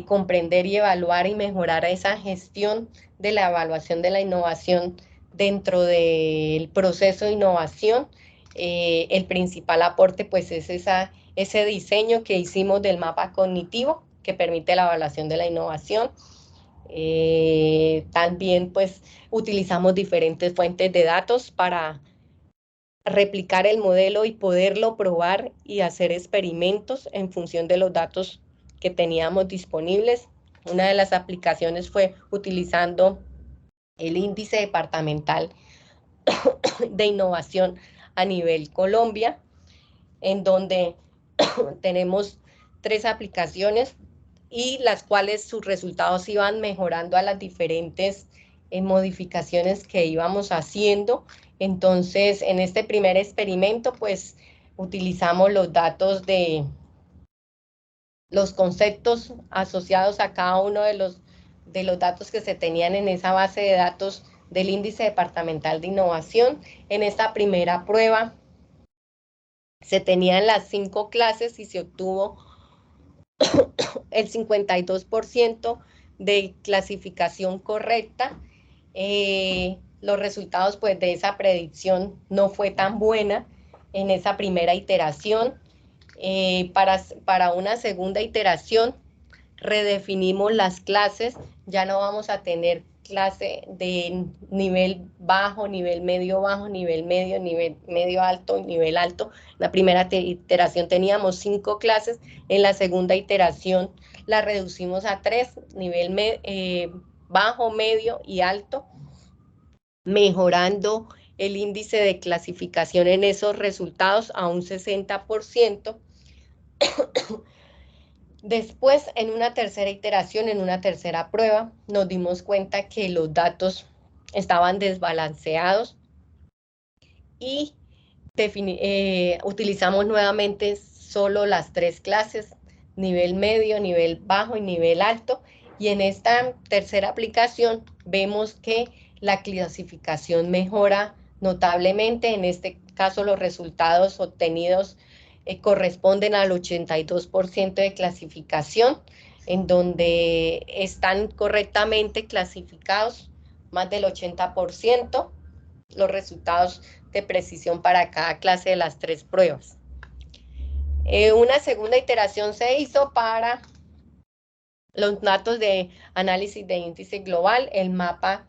comprender y evaluar y mejorar esa gestión de la evaluación de la innovación dentro del proceso de innovación. El principal aporte pues es ese diseño que hicimos del mapa cognitivo que permite la evaluación de la innovación. También pues utilizamos diferentes fuentes de datos para replicar el modelo y poderlo probar y hacer experimentos en función de los datos que teníamos disponibles. Una de las aplicaciones fue utilizando el índice departamental de innovación a nivel Colombia, en donde tenemos 3 aplicaciones y las cuales sus resultados iban mejorando a las diferentes modificaciones que íbamos haciendo. Entonces, en este primer experimento, pues, utilizamos los datos de los conceptos asociados a cada uno de los datos que se tenían en esa base de datos del índice departamental de innovación. En esta primera prueba se tenían las 5 clases y se obtuvo el 52% de clasificación correcta. Los resultados pues de esa predicción no fue tan buena en esa primera iteración. Para una segunda iteración redefinimos las clases, ya no vamos a tener clase de nivel bajo, nivel medio bajo, nivel medio alto y nivel alto. En la primera iteración teníamos 5 clases, en la segunda iteración la reducimos a 3, nivel bajo, medio y alto, mejorando el índice de clasificación en esos resultados a un 60%. Después, en una tercera iteración, en una tercera prueba, nos dimos cuenta que los datos estaban desbalanceados y utilizamos nuevamente solo las 3 clases, nivel medio, nivel bajo y nivel alto, y en esta tercera aplicación vemos que la clasificación mejora notablemente. En este caso los resultados obtenidos corresponden al 82% de clasificación, en donde están correctamente clasificados más del 80% los resultados de precisión para cada clase de las 3 pruebas. Una segunda iteración se hizo para los datos de análisis de índice global. El mapa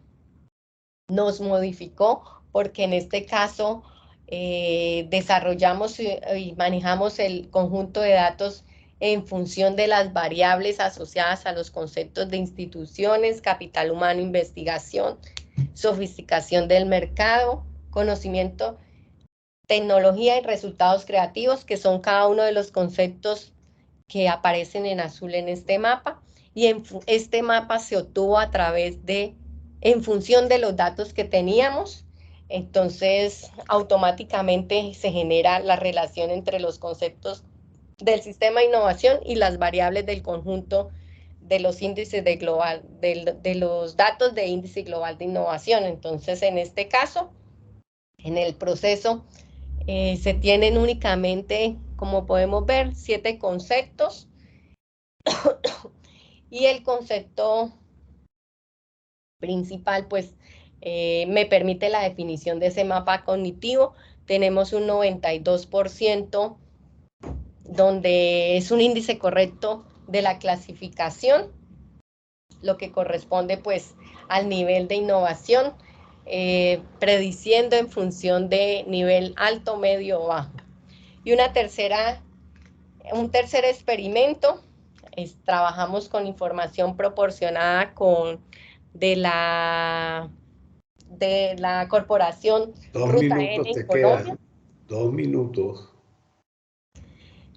nos modificó porque en este caso desarrollamos y manejamos el conjunto de datos en función de las variables asociadas a los conceptos de instituciones, capital humano, investigación, sofisticación del mercado, conocimiento, tecnología y resultados creativos, que son cada uno de los conceptos que aparecen en azul en este mapa. Y este mapa se obtuvo a través de, en función de los datos que teníamos. Entonces, automáticamente se genera la relación entre los conceptos del sistema de innovación y las variables del conjunto de los índices de los datos de índice global de innovación. Entonces, en este caso, en el proceso se tienen únicamente, como podemos ver, 7 conceptos y el concepto principal, pues, me permite la definición de ese mapa cognitivo. Tenemos un 92% donde es un índice correcto de la clasificación, lo que corresponde pues al nivel de innovación, prediciendo en función de nivel alto, medio o bajo. Y un tercer experimento, trabajamos con información proporcionada de la corporación Ruta N en Colombia. 2 minutos.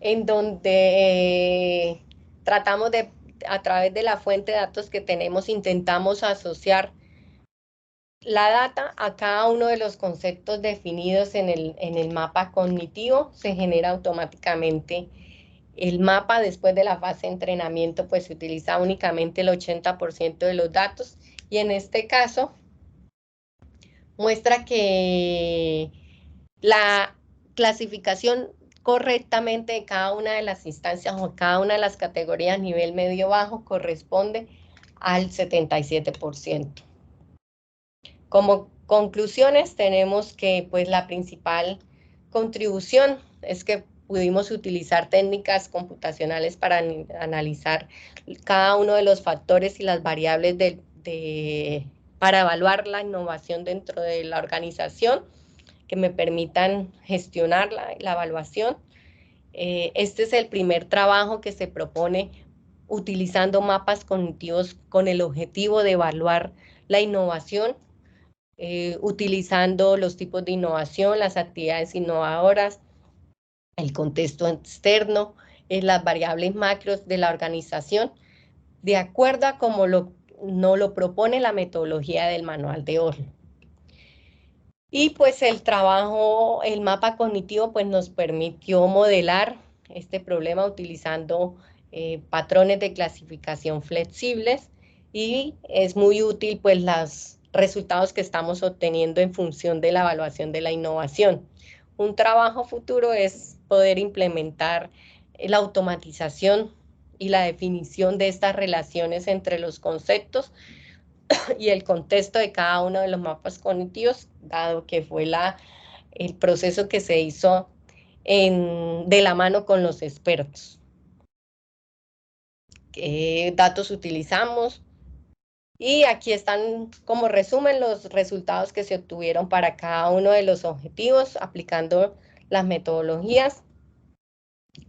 En donde tratamos de, a través de la fuente de datos que tenemos, intentamos asociar la data a cada uno de los conceptos definidos en el mapa cognitivo. Se genera automáticamente el mapa. Después de la fase de entrenamiento, pues se utiliza únicamente el 80% de los datos, y en este caso muestra que la clasificación correctamente de cada una de las instancias o cada una de las categorías nivel medio bajo corresponde al 77%. Como conclusiones tenemos que pues la principal contribución es que pudimos utilizar técnicas computacionales para analizar cada uno de los factores y las variables para evaluar la innovación dentro de la organización, que me permitan gestionar la evaluación. Este es el primer trabajo que se propone utilizando mapas cognitivos con el objetivo de evaluar la innovación, utilizando los tipos de innovación, las actividades innovadoras, el contexto externo, las variables macros de la organización, de acuerdo a cómo nos lo propone la metodología del manual de Oslo. Y pues el mapa cognitivo pues nos permitió modelar este problema utilizando patrones de clasificación flexibles, y es muy útil pues los resultados que estamos obteniendo en función de la evaluación de la innovación. Un trabajo futuro es poder implementar la automatización y la definición de estas relaciones entre los conceptos y el contexto de cada uno de los mapas cognitivos, dado que fue el proceso que se hizo de la mano con los expertos. ¿Qué datos utilizamos? Y aquí están como resumen los resultados que se obtuvieron para cada uno de los objetivos aplicando las metodologías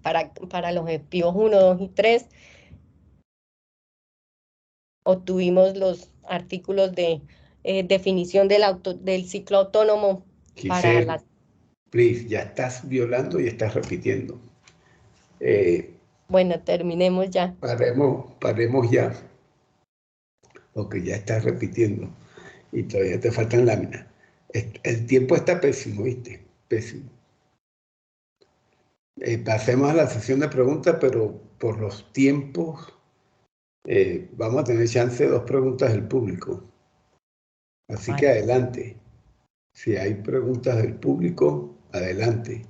para los objetivos 1, 2 y 3. Obtuvimos los artículos de definición del ciclo autónomo para Giselle, please, ya estás violando y estás repitiendo. Bueno, terminemos ya. Paremos ya, porque ya estás repitiendo y todavía te faltan láminas. El tiempo está pésimo, ¿viste? Pésimo. Pasemos a la sesión de preguntas, pero por los tiempos vamos a tener chance de 2 preguntas del público. Así que adelante. Si hay preguntas del público, adelante.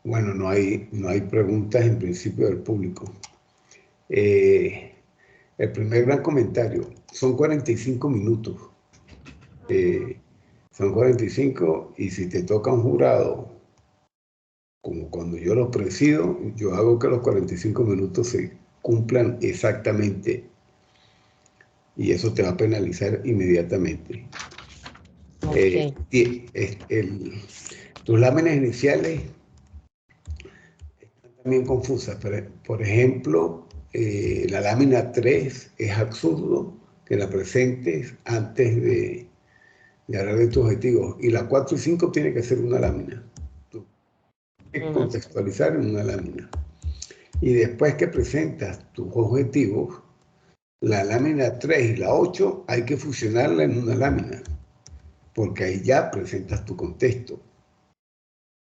Bueno, no hay preguntas en principio del público. El primer gran comentario, son 45 minutos. Son 45 y si te toca un jurado, como cuando yo los presido, yo hago que los 45 minutos se cumplan exactamente y eso te va a penalizar inmediatamente. Okay. Tus láminas iniciales están también confusas. Por ejemplo, la lámina 3 es absurdo que la presentes antes de hablar de tus objetivos. Y la 4 y 5 tiene que ser una lámina. Tú tienes que contextualizar en una lámina. Y después que presentas tus objetivos, la lámina 3 y la 8 hay que fusionarla en una lámina, porque ahí ya presentas tu contexto.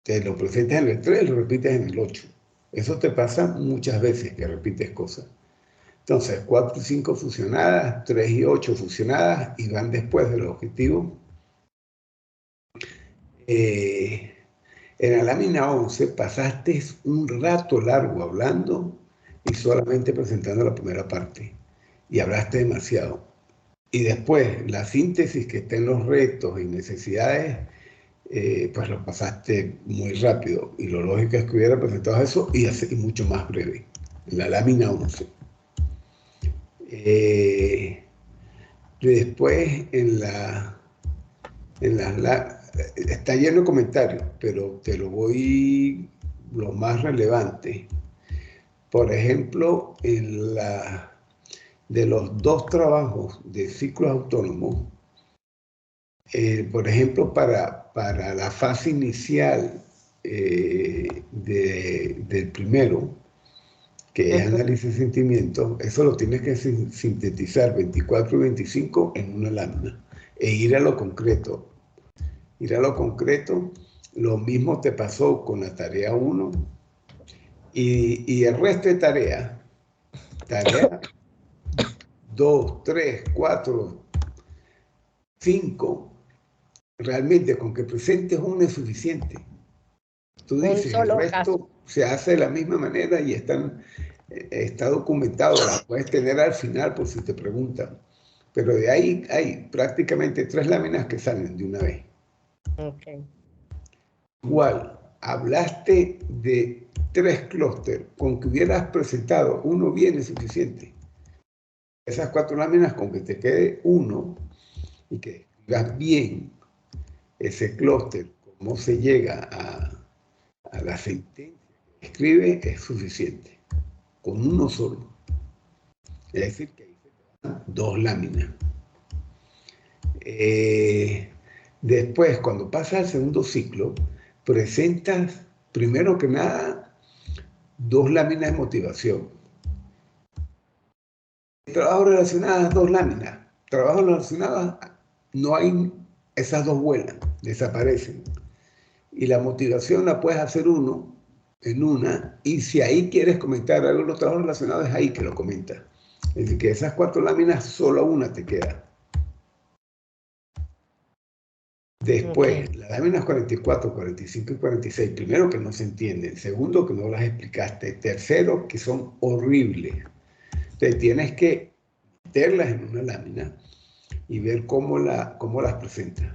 Te lo presentas en el 3 y lo repites en el 8. Eso te pasa muchas veces, que repites cosas. Entonces, 4 y 5 fusionadas, 3 y 8 fusionadas, y van después del objetivo. En la lámina 11 pasaste un rato largo hablando y solamente presentando la primera parte. Y hablaste demasiado. Y después, la síntesis que está en los retos y necesidades, pues lo pasaste muy rápido. Y lo lógico es que hubiera presentado eso y mucho más breve. En la lámina 11. Después, está lleno de comentarios, pero te lo voy lo más relevante. Por ejemplo, de los 2 trabajos de ciclos autónomos, por ejemplo, para la fase inicial del primero, que es análisis de sentimientos, eso lo tienes que sintetizar 24 y 25 en una lámina e ir a lo concreto. Ir a lo concreto, lo mismo te pasó con la tarea 1 y el resto de tarea 2, 3, 4, 5, realmente con que presentes uno es suficiente. Tú dices, el resto se hace de la misma manera y está documentado, la puedes tener al final por si te preguntan. Pero de ahí hay prácticamente 3 láminas que salen de una vez. Okay. Igual, hablaste de 3 clústeres, con que hubieras presentado uno bien es suficiente. Esas 4 láminas, con que te quede uno y que escribas bien ese clúster, cómo se llega a la sentencia que escribe, es suficiente. Con uno solo. Es decir, que ahí se te dan 2 láminas. Después, cuando pasas al segundo ciclo, presentas, primero que nada, 2 láminas de motivación. Trabajos relacionados, 2 láminas. Trabajos relacionados, no hay, esas 2 vuelan, desaparecen. Y la motivación la puedes hacer en una, y si ahí quieres comentar algo de los trabajos relacionados, es ahí que lo comentas. Es decir, que de esas 4 láminas, solo una te queda. Después, Okay. las láminas 44, 45 y 46, primero que no se entienden, segundo que no las explicaste, tercero que son horribles. Entonces tienes que meterlas en una lámina y ver cómo las presentas.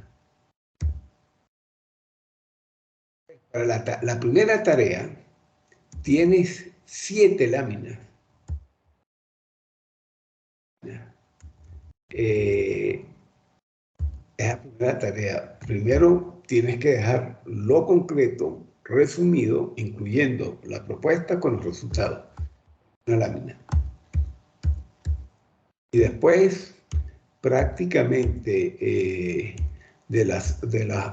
Para la primera tarea tienes 7 láminas. Es la primera tarea. Primero tienes que dejar lo concreto, resumido, incluyendo la propuesta con los resultados. Una lámina. Y después, prácticamente de las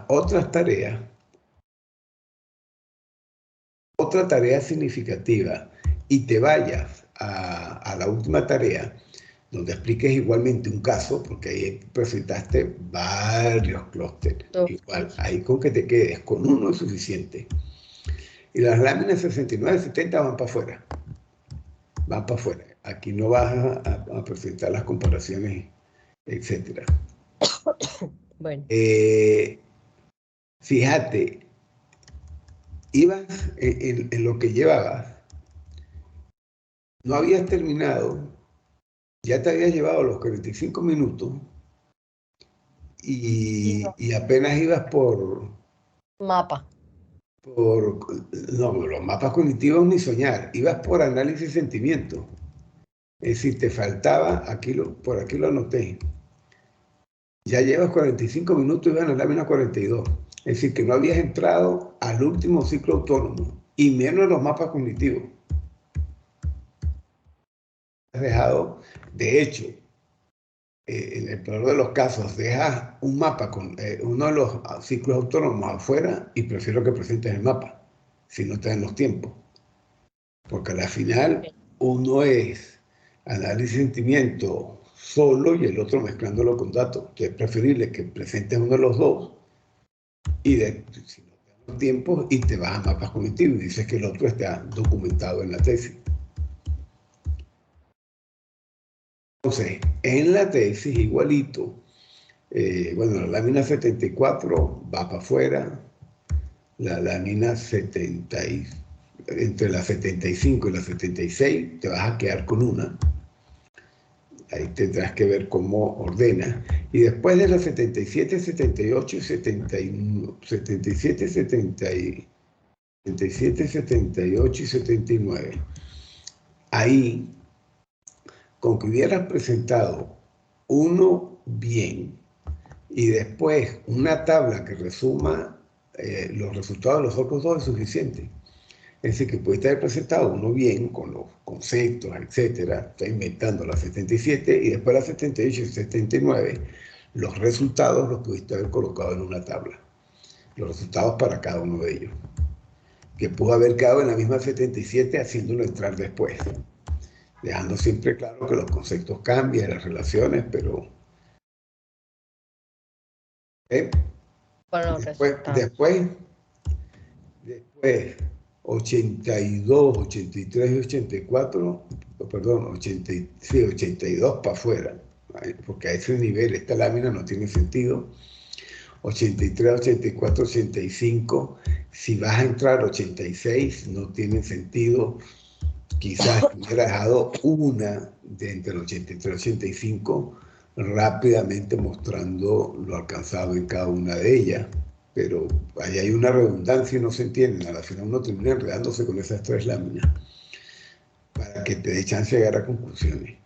otras tareas, otra tarea significativa, y te vayas a la última tarea, donde expliques igualmente un caso, porque ahí presentaste varios clústeres. Igual, ahí con que te quedes con uno es suficiente. Y las láminas 69 y 70 van para afuera. Van para afuera. Aquí no vas a presentar las comparaciones, etcétera. Bueno. Fíjate, ibas en lo que llevabas, no habías terminado, ya te habías llevado los 45 minutos y apenas ibas por... Mapa. No, los mapas cognitivos ni soñar, ibas por análisis de sentimiento. Es decir, te faltaba, por aquí lo anoté, ya llevas 45 minutos y vas a la lámina 42. Es decir, que no habías entrado al último ciclo autónomo, y menos los mapas cognitivos. Has dejado, de hecho, en el peor de los casos, dejas un mapa con uno de los ciclos autónomos afuera y prefiero que presentes el mapa, si no te dan los tiempos. Porque al final uno es análisis de sentimiento solo y el otro mezclándolo con datos. Entonces es preferible que presentes uno de los dos y si no te dan los tiempos y te vas a mapas cognitivos y dices que el otro está documentado en la tesis. Entonces, en la tesis igualito, bueno, la lámina 74 va para afuera, la lámina 70, entre la 75 y la 76 te vas a quedar con una. Ahí tendrás que ver cómo ordena. Y después de las 77, 78 y 71, 77, 70 y 77, 78 y 79. Ahí, con que hubieras presentado uno bien y después una tabla que resuma los resultados de los otros dos es suficiente. Es decir, que pudiste haber presentado uno bien, con los conceptos, etcétera, está inventando la 77, y después la 78 y 79, los resultados los pudiste haber colocado en una tabla. Los resultados para cada uno de ellos. Que pudo haber quedado en la misma 77 haciéndolo entrar después. Dejando siempre claro que los conceptos cambian, las relaciones, pero... Con los después 82, 83 y 84, perdón, 82 para afuera, porque a ese nivel esta lámina no tiene sentido. 83, 84, 85, si vas a entrar 86 no tiene sentido. Quizás hubiera dejado una de entre el 83 y 85 rápidamente mostrando lo alcanzado en cada una de ellas, pero ahí hay una redundancia y no se entienden. A la final uno termina enredándose con esas 3 láminas para que te dé chance de llegar a conclusiones.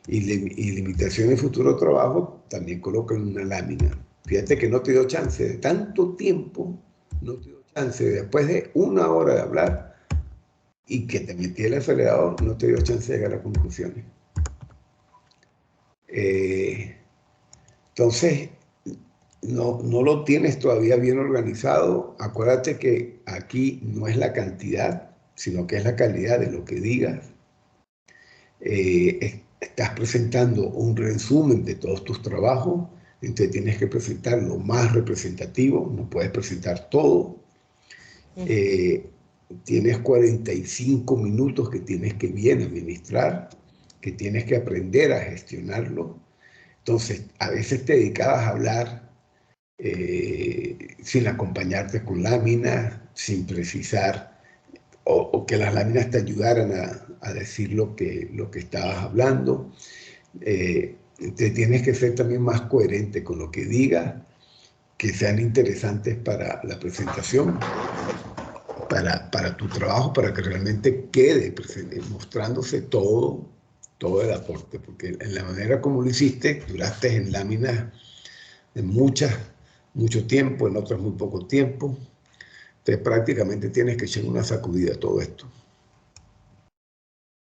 Y limitación de futuro trabajo también coloca en una lámina. Fíjate que no te dio chance de tanto tiempo, no te dio chance después de 1 hora de hablar y que te metí el acelerador, no te dio chance de llegar a conclusiones. Entonces, no lo tienes todavía bien organizado. Acuérdate que aquí no es la cantidad, sino que es la calidad de lo que digas. Estás presentando un resumen de todos tus trabajos, entonces tienes que presentar lo más representativo, no puedes presentar todo. Tienes 45 minutos que tienes que bien administrar, que tienes que aprender a gestionarlo. Entonces, a veces te dedicabas a hablar sin acompañarte con láminas, sin precisar, o que las láminas te ayudaran a decir lo que estabas hablando. Te tienes que ser también más coherente con lo que digas, que sean interesantes para la presentación, para tu trabajo, para que realmente quede mostrándose todo el aporte, porque en la manera como lo hiciste, duraste en láminas de mucho tiempo, en otras muy poco tiempo. Entonces prácticamente tienes que echar una sacudida a todo esto.